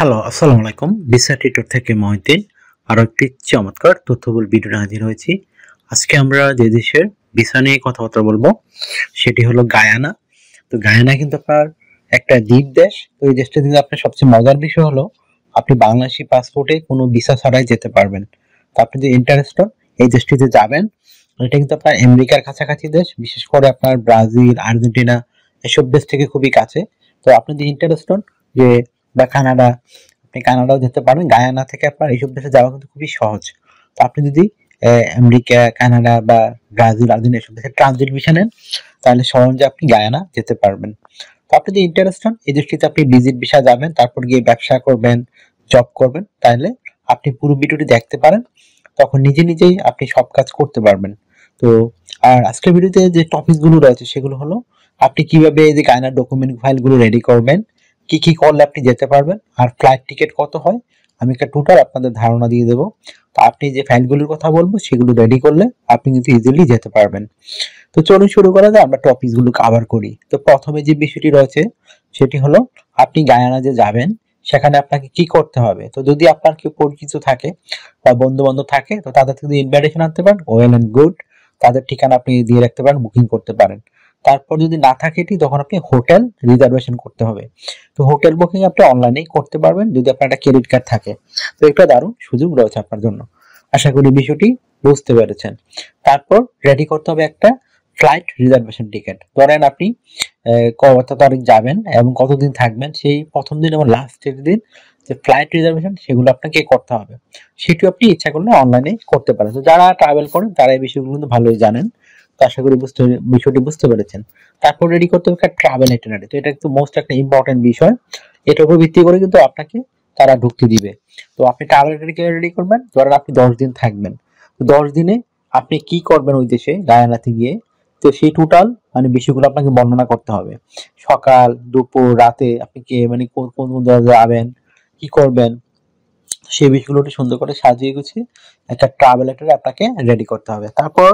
Hello, আসসালামু আলাইকুম। Visa tutor থেকে মহিউদ্দিন আরো একটি চমৎকার তথ্যবহুল ভিডিও নিয়ে হাজির হয়েছি। আজকে আমরা যে দেশের ভিসা নিয়ে কথাবার্তা বলবো সেটি হলো গায়ানা। তো গায়ানা কিন্তু আপনার একটা দ্বীপ দেশ। তো এই দেশটা কিন্তু আপনার সবচেয়ে মজার বিষয় হলো আপনি বাংলাদেশি পাসপোর্টে কোনো ভিসা ছাড়াই যেতে পারবেন। তো আপনি যে ইন্টারেস্টেড এই দেশটিতে যাবেন, এটা কিন্তু আপনার আমেরিকার কাছাকাছি দেশ, বিশেষ করে আপনার ব্রাজিল, আর্জেন্টিনা এসব দেশ থেকে খুবই কাছে। তো আপনি যে ইন্টারেস্টেড যে বা কানাডা, আপনি কানাডাও যেতে পারেন। গায়ানা থেকে আপনার এইসব দেশে যাওয়া কিন্তু খুবই সহজ। তো আপনি যদি আমেরিকা, কানাডা বা ব্রাজিল, আর্জেন্টিনা এসব দেশে ট্রানজিট ভিসা নেন, তাহলে সহজে আপনি গায়ানা যেতে পারবেন। তো আপনি যদি ইন্টারেস্টেড এই দেশটিতে আপনি ভিজিট ভিসা যাবেন, তারপর গিয়ে ব্যবসা করবেন, জব করবেন, তাহলে আপনি পুরো ভিডিওটি দেখতে পারেন। তখন নিজে নিজেই আপনি সব কাজ করতে পারবেন। তো আর আজকের ভিডিওতে যে টপিকগুলো রয়েছে সেগুলো হলো আপনি কিভাবে এই যে গায়নার ডকুমেন্ট ফাইলগুলো রেডি করবেন, কি কি করলে আপনি যেতে পারবেন, আর ফ্লাইট টিকিট কত হয়, আমি একটা টোটাল আপনাদের ধারণা দিয়ে দেবো। তো আপনি যে ফাইলগুলোর কথা বলবো সেগুলো রেডি করলে আপনি কিন্তু ইজিলি যেতে পারবেন। তো চলুন শুরু করা যায়, আমরা টপিকগুলো কভার করি। তো প্রথমে যে বিষয়টি রয়েছে সেটি হলো আপনি গায়ানা যে যাবেন সেখানে আপনাকে কি করতে হবে। তো যদি আপনার কেউ পরিচিত থাকে বা বন্ধু বান্ধব থাকে, তো তাদের থেকে ইনভাইটেশন আনতে পারেন, ওয়েল এন্ড গুড। তাদের ঠিকানা আপনি দিয়ে রাখতে পারেন, বুকিং করতে পারেন। তারপর যদি না থাকে এটি, তখন আপনি হোটেল রিজার্ভেশন করতে হবে। তো হোটেল বুকিং আপনি অনলাইনেই করতে পারবেন যদি আপনার একটা ক্রেডিট কার্ড থাকে। তো একটা দারুণ সুযোগ রয়েছে আপনার জন্য। আশা করি বিষয়টি বুঝতে পেরেছেন। তারপর রেডি করতে হবে একটা ফ্লাইট রিজার্ভেশন টিকিট। ধরেন আপনি কত তারিখ যাবেন এবং কতদিন থাকবেন, সেই প্রথম দিন এবং লাস্টের দিন যে ফ্লাইট রিজার্ভেশন সেগুলো আপনাকে করতে হবে। সেটিও আপনি ইচ্ছা করলে অনলাইনে করতে পারেন। তো যারা ট্রাভেল করেন তারা এই বিষয়গুলো কিন্তু ভালোই জানেন। তো আশা করি বিষয়টি বুঝতে পেরেছেন। তারপর রেডি করতে হবে একটা ট্রাভেল ইটিনারি। তো এটা কিন্তু মোস্ট একটা ইম্পর্টেন্ট বিষয়। এটার উপর ভিত্তি করে কিন্তু আপনাকে তারা ঢুকতে দিবে। তো আপনি ট্রাভেল ইটিনারি রেডি করবেন। ধরেন আপনি 10 দিন থাকবেন। তো 10 দিনে আপনি কি করবেন ওই দেশে গায়ানাতে গিয়ে, তো সেই টোটাল মানে বিষয়গুলো আপনাকে বর্ণনা করতে হবে। সকাল, দুপুর, রাতে আপনি কে মানে কোন কোন জায়গায় যাবেন, কি করবেন, সেই বিষয়গুলো সুন্দর করে সাজিয়ে গুছিয়ে একটা ট্রাভেল লেটার আপনাকে রেডি করতে হবে। তারপর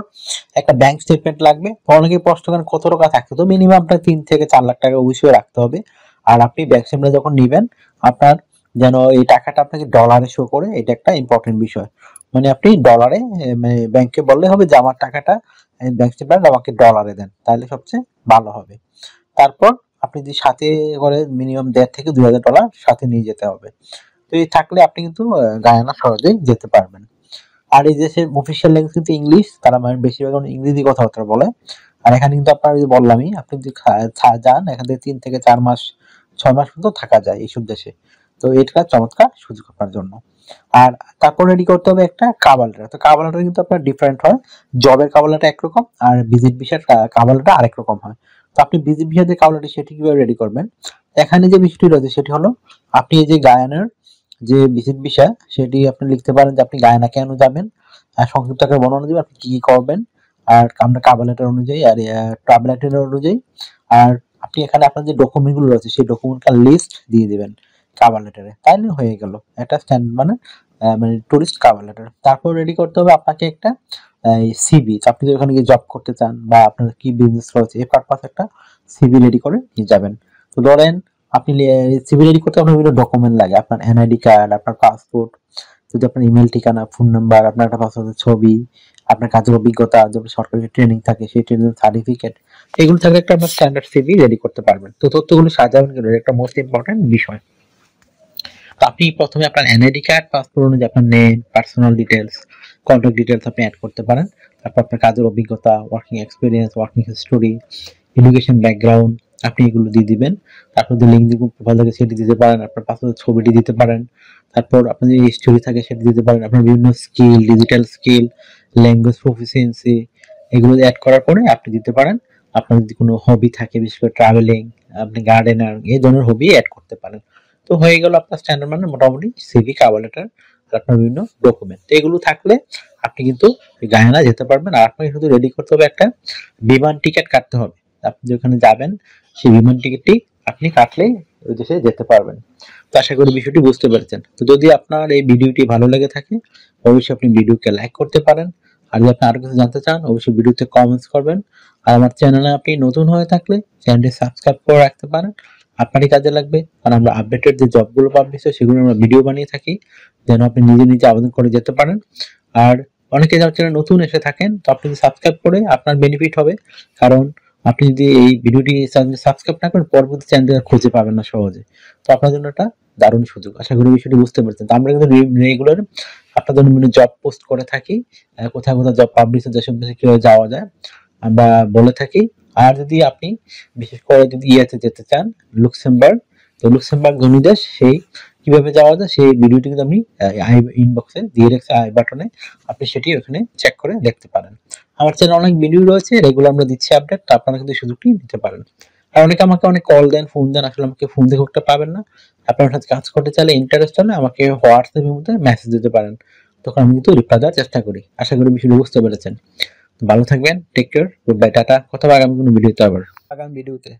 একটা ব্যাংক স্টেটমেন্ট লাগবে। তো অনেকে প্রশ্ন করেন কত টাকা থাকবে। তো মিনিমাম আপনার 3 থেকে 4 লাখ টাকা অবশ্যই রাখতে হবে। আর আপনি ব্যাংক স্টেটমেন্ট যখন নিবেন, আপনার যেন এই টাকাটা আপনাকে ডলারে শো করে, এটা একটা ইম্পর্টেন্ট বিষয়। মানে আপনি ডলারে মানে ব্যাংকে বললে হবে যে আমার টাকাটা ব্যাংক স্টেটমেন্ট আমাকে ডলারে দেন, তাহলে সবচেয়ে ভালো হবে। তারপর আপনি যে সাথে করে মিনিমাম $1,500 থেকে $2,000 সাথে নিয়ে যেতে হবে। তো এই থাকলে আপনি কিন্তু গায়ানা সহজেই যেতে পারবেন। আর এই দেশের অফিসিয়াল ল্যাঙ্গুয়েজ কিন্তু ইংলিশ, তারা মানে বেশিরভাগ ইংরেজি কথাবার্তা বলে। আর এখানে কিন্তু আপনার যে বললামই, আপনি যদি যান এখান থেকে 3 থেকে 4 মাস 6 মাস পর্যন্ত থাকা যায় এইসব দেশে। তো এটা চমৎকার সুযোগ আপনার জন্য। আর তারপর রেডি করতে হবে একটা কাভার লেটার। তো কাভার লেটার কিন্তু আপনার ডিফারেন্ট হয়। জবের কাভার লেটার একরকম আর ভিজিট ভিসার কাভার লেটার আরেক রকম হয়। তো আপনি ভিজিট ভিসার যে কাভার লেটার সেটি কিভাবে রেডি করবেন, এখানে যে বিষয়টি রয়েছে সেটি হলো আপনি এই যে গায়ানের যে ভিজিট ভিসা সেটি আপনি লিখতে পারেন যে আপনি গায়ানা কেন যাবেন, আর সংক্ষিপ্ত আকারে বর্ণনা দিবেন আপনি কি কি করবেন, আর আমরা কাভার লেটার অনুযায়ী আর ট্রাভেল লেটার অনুযায়ী। আর আপনি এখানে আপনার যে ডকুমেন্ট গুলো রয়েছে সেই ডকুমেন্টটার লিস্ট দিয়ে দিবেন কাভার লেটারে, তাইলে হয়ে গেল একটা স্ট্যান্ডার্ড মানে মানে টুরিস্ট কাভার লেটার। তারপর রেডি করতে হবে আপনাকে একটা সিভি। আপনি যদি ওখানে গিয়ে জব করতে চান বা আপনার কি বিজনেস রয়েছে এই পারপাস একটা সিভি রেডি করে নিয়ে যাবেন। তো ধরেন আপনি সিভি রেডি করতে আপনার বিভিন্ন ডকুমেন্ট লাগে, আপনার এনআইডি কার্ড, আপনার পাসপোর্ট, যদি আপনার ইমেল ঠিকানা, ফোন নাম্বার, আপনার একটা পাসপোর্টের ছবি, আপনার কাজের অভিজ্ঞতা, যেমন সরকারি ট্রেনিং থাকে সেই ট্রেনিং সার্টিফিকেট, এগুলো থাকলে একটা আপনার স্ট্যান্ডার্ড সিভি রেডি করতে পারবেন। তো তথ্যগুলো সাজাবেন কিন্তু একটা মোস্ট ইম্পর্টেন্ট বিষয়। তো আপনি প্রথমে আপনার এনআইডি কার্ড, পাসপোর্ট অনুযায়ী আপনার name, personal details, contact details আপনি অ্যাড করতে পারেন। তারপর আপনার কাজের অভিজ্ঞতা, working experience, working history, education background আপনি এগুলো দিয়ে দিবেন। তারপর যে লিঙ্ক প্রোফাইল থাকে সেটি দিতে পারেন, আপনার পাসপোর্টের ছবিটি দিতে পারেন। তারপর আপনার যে হিস্টোরি থাকে সেটি দিতে পারেন, আপনার বিভিন্ন skill, digital skill, language proficiency, এগুলো অ্যাড করার পরে আপনি দিতে পারেন। আপনার যদি কোনো হবি থাকে, বিশেষ করে ট্রাভেলিং, আপনি গার্ডেনার, এই ধরনের হবি অ্যাড করতে পারেন। তো হয়ে গেল আপনার স্ট্যান্ডার্ড মানে মোটামুটি সিভি, কাভার লেটার আর আপনার বিভিন্ন ডকুমেন্ট। এগুলো থাকলে আপনি কিন্তু গায়ানা যেতে পারবেন। আর আপনাকে শুধু রেডি করতে হবে একটা বিমান টিকিট কাটতে হবে। আপনি যেখানে যাবেন সেই বিমান টিকিটটি আপনি কাটলেই ওই দেশে যেতে পারবেন। তো আশা করি বিষয়টি বুঝতে পেরেছেন। তো যদি আপনার এই ভিডিওটি ভালো লেগে থাকে অবশ্যই আপনি ভিডিওকে লাইক করতে পারেন। আর যদি আপনি আরো কিছু জানতে চান অবশ্যই ভিডিওতে কমেন্টস করবেন। আর আমার চ্যানেলে আপনি নতুন হয়ে থাকলে চ্যানেলটি সাবস্ক্রাইব করে রাখতে পারেন। আপনারই কাজে লাগবে, কারণ আমরা আপডেটেড যে জবগুলো পাবলিশ হয় সেগুলো আমরা ভিডিও বানিয়ে থাকি, যেন আপনি নিজে নিজে আবেদন করে যেতে পারেন। আর অনেকে যারা চ্যানেল নতুন এসে থাকেন, তো আপনি সাবস্ক্রাইব করে আপনার বেনিফিট হবে, কারণ আপনি যদি এই ভিডিওটি সাবস্ক্রাইব না করেন পরবর্তী চ্যানেল খুঁজে পাবেন না সহজে। তো আপনার জন্য একটা দারুণ সুযোগ, আশা করি বিষয়টি বুঝতে পারছেন। তো আমরা কিন্তু রেগুলার আপনার জন্য বিভিন্ন জব পোস্ট করে থাকি, কোথায় কোথায় জব পাবলিশ যেসব দেশে কিভাবে যাওয়া যায় আমরা বলে থাকি। আর যদি আপনি বিশেষ করে যদি ইয়াতে যেতে চান, লুক্সেমবার্গ, তো লুক্সেমবার্গ ধনী দেশ, সেই কিভাবে যাওয়া যায় সেই ভিডিওটি কিন্তু আমি আই ইনবক্সে দিয়ে রেখেছি, আই বাটনে, আপনি সেটি ওখানে চেক করে দেখতে পারেন। আমার চ্যানেলে অনেক ভিডিও রয়েছে, রেগুলার আমরা দিচ্ছি আপডেট, আপনারা কিন্তু সুযোগটি নিতে পারেন। আর অনেকে আমাকে অনেক কল দেন, ফোন দেন, আসলে আমাকে ফোন দিয়ে করতে পাবেন না। আপনার সাথে কাজ করতে চাইলে, ইন্টারেস্ট হলে আমাকে হোয়াটসঅ্যাপের মধ্যে মেসেজ দিতে পারেন, তখন আমি কিন্তু রিপ্লাই দেওয়ার চেষ্টা করি। আশা করি বিষয়টি বুঝতে পেরেছেন। ভালো থাকবেন, take care, good bye, tata. কথা হবে আগামী কোনো ভিডিওতে, আবার আগামী ভিডিওতে।